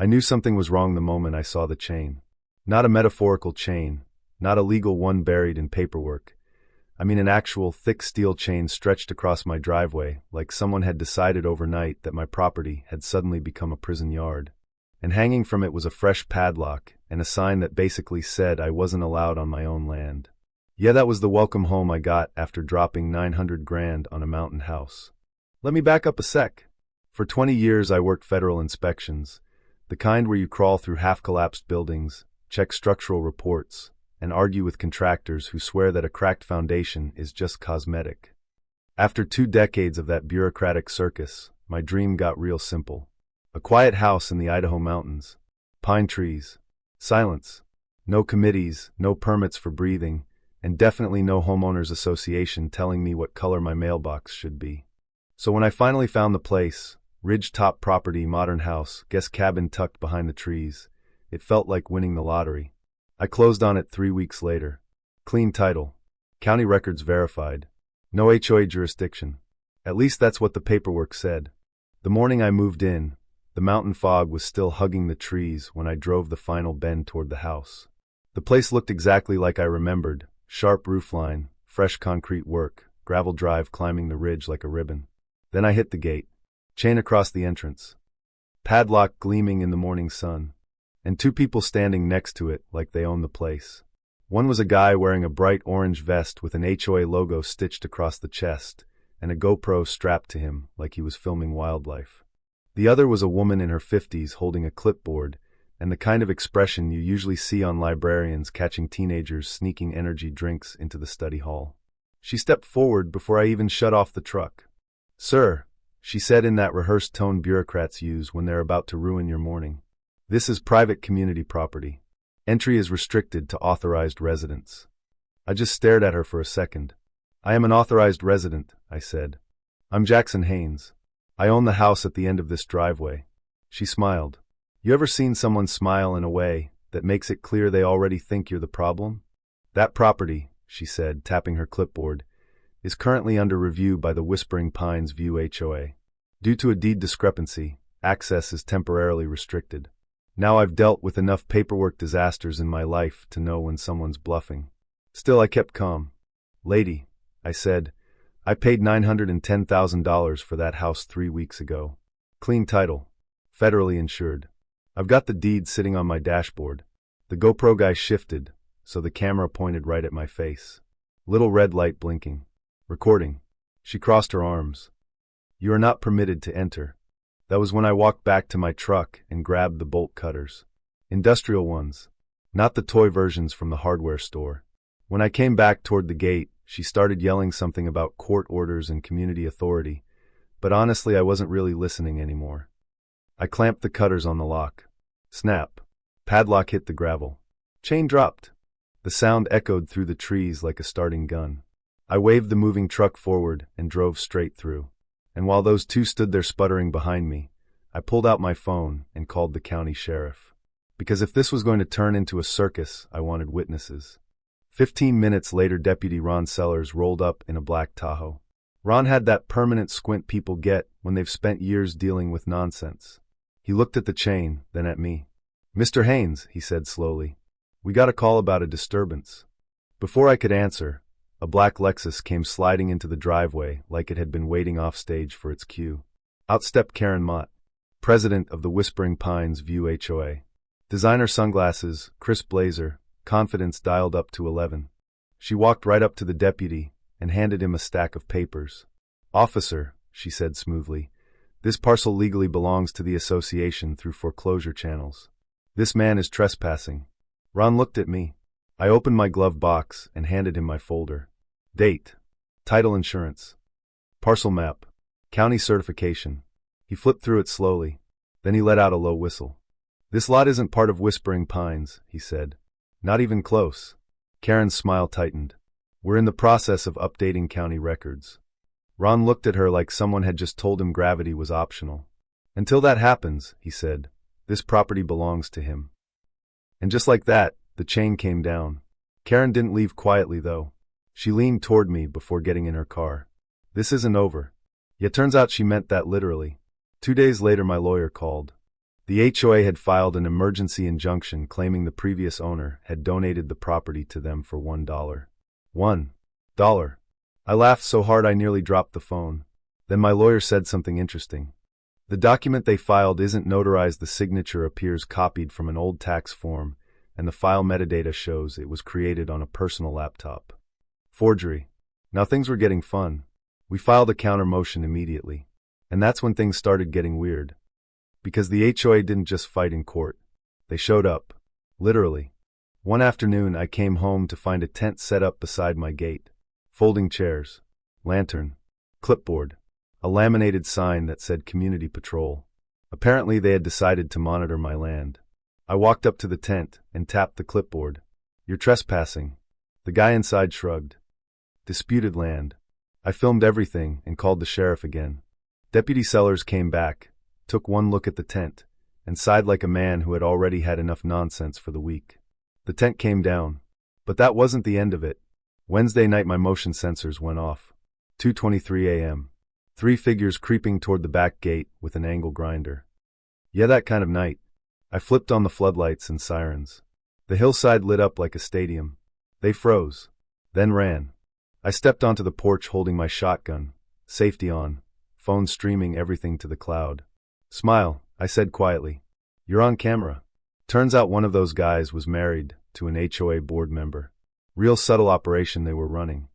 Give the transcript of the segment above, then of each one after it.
I knew something was wrong the moment I saw the chain. Not a metaphorical chain, not a legal one buried in paperwork. I mean an actual thick steel chain stretched across my driveway, like someone had decided overnight that my property had suddenly become a prison yard. And hanging from it was a fresh padlock and a sign that basically said I wasn't allowed on my own land. Yeah, that was the welcome home I got after dropping 900 grand on a mountain house. Let me back up a sec. For 20 years I worked federal inspections, the kind where you crawl through half-collapsed buildings, check structural reports, and argue with contractors who swear that a cracked foundation is just cosmetic. After 2 decades of that bureaucratic circus, my dream got real simple. A quiet house in the Idaho mountains. Pine trees. Silence. No committees, no permits for breathing, and definitely no homeowners association telling me what color my mailbox should be. So when I finally found the place, ridge-top property, modern house, guest cabin tucked behind the trees, it felt like winning the lottery. I closed on it 3 weeks later. Clean title. County records verified. No HOA jurisdiction. At least that's what the paperwork said. The morning I moved in, the mountain fog was still hugging the trees when I drove the final bend toward the house. The place looked exactly like I remembered. Sharp roofline, fresh concrete work, gravel drive climbing the ridge like a ribbon. Then I hit the gate. Chain across the entrance. Padlock gleaming in the morning sun. And 2 people standing next to it like they owned the place. One was a guy wearing a bright orange vest with an HOA logo stitched across the chest, and a GoPro strapped to him like he was filming wildlife. The other was a woman in her 50s holding a clipboard, and the kind of expression you usually see on librarians catching teenagers sneaking energy drinks into the study hall. She stepped forward before I even shut off the truck. "Sir," she said in that rehearsed tone bureaucrats use when they're about to ruin your morning. "This is private community property. Entry is restricted to authorized residents." I just stared at her for a second. "I am an authorized resident," I said. "I'm Jackson Haynes. I own the house at the end of this driveway." She smiled. "You ever seen someone smile in a way that makes it clear they already think you're the problem? That property," she said, tapping her clipboard, "is currently under review by the Whispering Pines View HOA. Due to a deed discrepancy, access is temporarily restricted. Now I've dealt with enough paperwork disasters in my life to know when someone's bluffing." Still I kept calm. "Lady," I said, "I paid $910,000 for that house 3 weeks ago. Clean title. Federally insured. I've got the deed sitting on my dashboard." The GoPro guy shifted, so the camera pointed right at my face. Little red light blinking. Recording. She crossed her arms. "You are not permitted to enter." That was when I walked back to my truck and grabbed the bolt cutters. Industrial ones. Not the toy versions from the hardware store. When I came back toward the gate, she started yelling something about court orders and community authority, but honestly I wasn't really listening anymore. I clamped the cutters on the lock. Snap. Padlock hit the gravel. Chain dropped. The sound echoed through the trees like a starting gun. I waved the moving truck forward and drove straight through. And while those 2 stood there sputtering behind me, I pulled out my phone and called the county sheriff. Because if this was going to turn into a circus, I wanted witnesses. 15 minutes later, Deputy Ron Sellers rolled up in a black Tahoe. Ron had that permanent squint people get when they've spent years dealing with nonsense. He looked at the chain, then at me. "Mr. Haynes," he said slowly, "we got a call about a disturbance." Before I could answer, a black Lexus came sliding into the driveway like it had been waiting off stage for its cue. Out stepped Karen Mott, president of the Whispering Pines View HOA. Designer sunglasses, crisp blazer, confidence dialed up to 11. She walked right up to the deputy and handed him a stack of papers. "Officer," she said smoothly, "this parcel legally belongs to the association through foreclosure channels. This man is trespassing." Ron looked at me. I opened my glove box and handed him my folder. Date. Title insurance. Parcel map. County certification. He flipped through it slowly. Then he let out a low whistle. "This lot isn't part of Whispering Pines," he said. "Not even close." Karen's smile tightened. "We're in the process of updating county records." Ron looked at her like someone had just told him gravity was optional. "Until that happens," he said, "this property belongs to him." And just like that, the chain came down. Karen didn't leave quietly, though. She leaned toward me before getting in her car. "This isn't over." Yet turns out she meant that literally. 2 days later my lawyer called. The HOA had filed an emergency injunction claiming the previous owner had donated the property to them for $1. $1. I laughed so hard I nearly dropped the phone. Then my lawyer said something interesting. The document they filed isn't notarized. The signature appears copied from an old tax form, and the file metadata shows it was created on a personal laptop. Forgery. Now things were getting fun. We filed a counter motion immediately. And that's when things started getting weird. Because the HOA didn't just fight in court. They showed up. Literally. One afternoon I came home to find a tent set up beside my gate. Folding chairs. Lantern. Clipboard. A laminated sign that said Community Patrol. Apparently they had decided to monitor my land. I walked up to the tent and tapped the clipboard. "You're trespassing." The guy inside shrugged. Disputed land. I filmed everything and called the sheriff again. Deputy Sellers came back, took one look at the tent, and sighed like a man who had already had enough nonsense for the week. The tent came down. But that wasn't the end of it. Wednesday night my motion sensors went off. 2:23 a.m. 3 figures creeping toward the back gate with an angle grinder. Yeah, that kind of night. I flipped on the floodlights and sirens. The hillside lit up like a stadium. They froze. Then ran. I stepped onto the porch holding my shotgun, safety on, phone streaming everything to the cloud. "Smile," I said quietly. "You're on camera." Turns out one of those guys was married to an HOA board member. Real subtle operation they were running.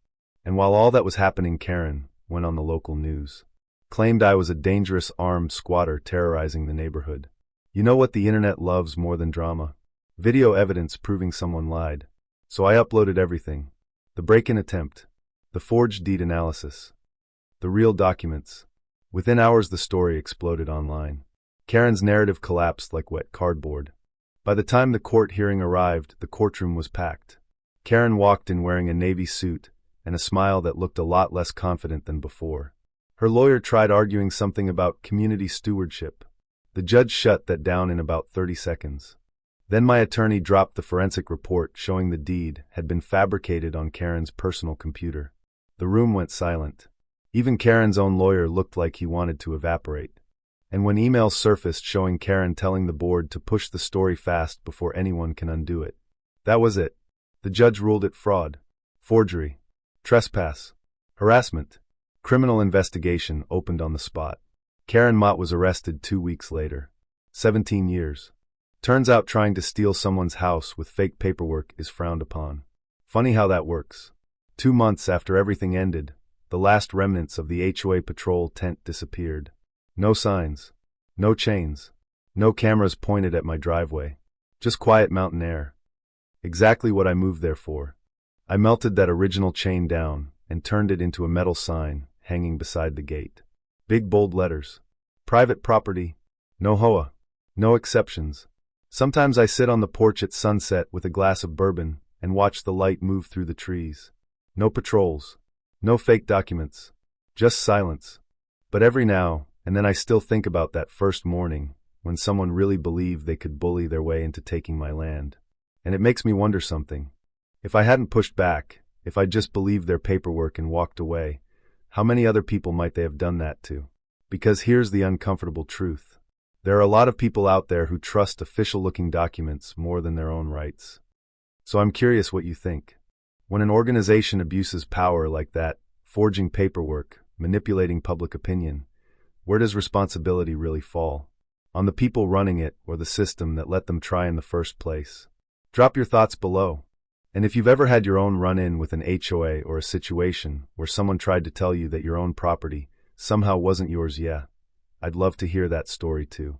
And while all that was happening, Karen went on the local news. Claimed I was a dangerous armed squatter terrorizing the neighborhood. You know what the internet loves more than drama? Video evidence proving someone lied. So I uploaded everything. The break-in attempt. The forged deed analysis. The real documents. Within hours the story exploded online. Karen's narrative collapsed like wet cardboard. By the time the court hearing arrived, the courtroom was packed. Karen walked in wearing a navy suit and a smile that looked a lot less confident than before. Her lawyer tried arguing something about community stewardship. The judge shut that down in about 30 seconds. Then my attorney dropped the forensic report showing the deed had been fabricated on Karen's personal computer. The room went silent. Even Karen's own lawyer looked like he wanted to evaporate. And when emails surfaced showing Karen telling the board to push the story fast before anyone can undo it. That was it. The judge ruled it fraud, forgery, trespass, harassment. Criminal investigation opened on the spot. Karen Mott was arrested 2 weeks later. 17 years. Turns out trying to steal someone's house with fake paperwork is frowned upon. Funny how that works. 2 months after everything ended, the last remnants of the HOA patrol tent disappeared. No signs. No chains. No cameras pointed at my driveway. Just quiet mountain air. Exactly what I moved there for. I melted that original chain down and turned it into a metal sign hanging beside the gate. Big bold letters. Private property. No HOA. No exceptions. Sometimes I sit on the porch at sunset with a glass of bourbon and watch the light move through the trees. No patrols. No fake documents. Just silence. But every now and then I still think about that first morning when someone really believed they could bully their way into taking my land. And it makes me wonder something. If I hadn't pushed back, if I just believed their paperwork and walked away, how many other people might they have done that to? Because here's the uncomfortable truth. There are a lot of people out there who trust official-looking documents more than their own rights. So I'm curious what you think. When an organization abuses power like that, forging paperwork, manipulating public opinion, where does responsibility really fall? On the people running it or the system that let them try in the first place? Drop your thoughts below. And if you've ever had your own run-in with an HOA or a situation where someone tried to tell you that your own property somehow wasn't yours, I'd love to hear that story too.